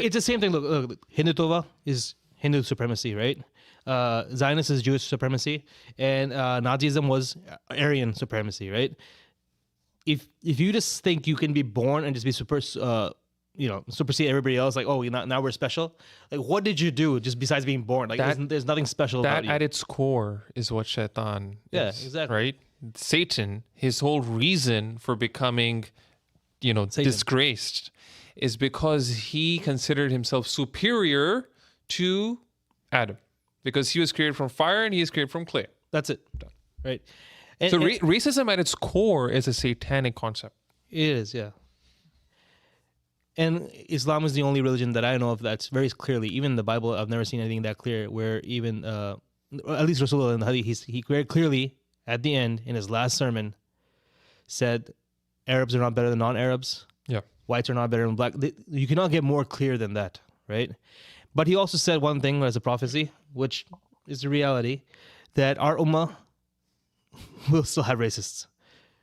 It's the same thing. Look, Hindutva is Hindu supremacy, right? Zionist is Jewish supremacy, and Nazism was Aryan supremacy, right? If you just think you can be born and just be supersede everybody else, like, oh, now we're special. Like, what did you do just besides being born? Like, there's nothing special about you. That at its core is what Shaitan is, exactly. right? Satan, his whole reason for becoming, disgraced is because he considered himself superior to Adam, because he was created from fire and he is created from clay. That's it. Right. So racism at its core is a satanic concept. It is, yeah. And Islam is the only religion that I know of that's very clearly, even the Bible, I've never seen anything that clear, where even, at least Rasulullah in the Hadith, he very clearly, at the end, in his last sermon, said, Arabs are not better than non-Arabs. Yeah. Whites are not better than black. You cannot get more clear than that, right? But he also said one thing as a prophecy, which is the reality, that our ummah will still have racists.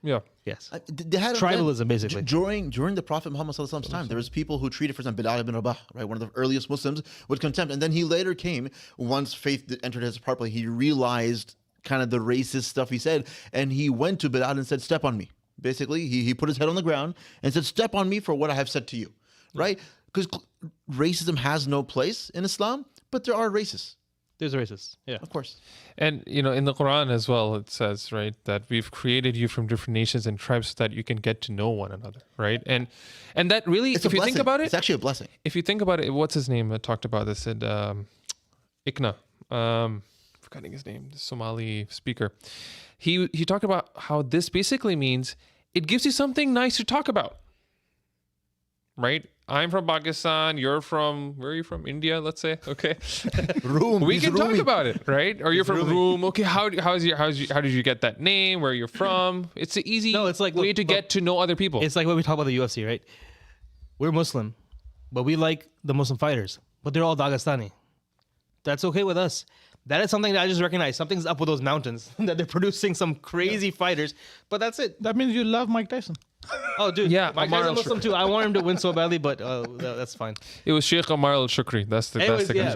Yeah. Yes. They had tribalism, basically. During the Prophet Muhammad Sallallahu Alaihi Wasallam's time, there was people who treated, for example, Bilal ibn Rabah, right, one of the earliest Muslims, with contempt. And then he later came, once faith entered his heart, he realized kind of the racist stuff he said, and he went to Bilal and said, step on me. Basically, he put his head on the ground and said, step on me for what I have said to you, right? Because racism has no place in Islam, but there are racists. There's racists, yeah. Of course. And, in the Qur'an as well, it says, right, that we've created you from different nations and tribes so that you can get to know one another, right? And that really, It's if you think about it... It's actually a blessing. If you think about it, what's his name? I talked about this at Ikna. Forgetting his name, the Somali speaker. He talked about how this basically means it gives you something nice to talk about, right? I'm from Pakistan. You're from, where are you from? India, let's say. Okay. We can talk about it, right? Or you're from Rome. Okay, how did you get that name? Where you're from? It's an easy way to get to know other people. It's like when we talk about the UFC, right? We're Muslim, but we like the Muslim fighters, but they're all Dagestani. That's okay with us. That is something that I just recognize. Something's up with those mountains, that they're producing some crazy fighters, but that's it. That means you love Mike Tyson. Oh, dude. Yeah, Mike Tyson Muslim too. I want him to win so badly, but that's fine. It was Sheikh Amar al-Shukri. That's the guy.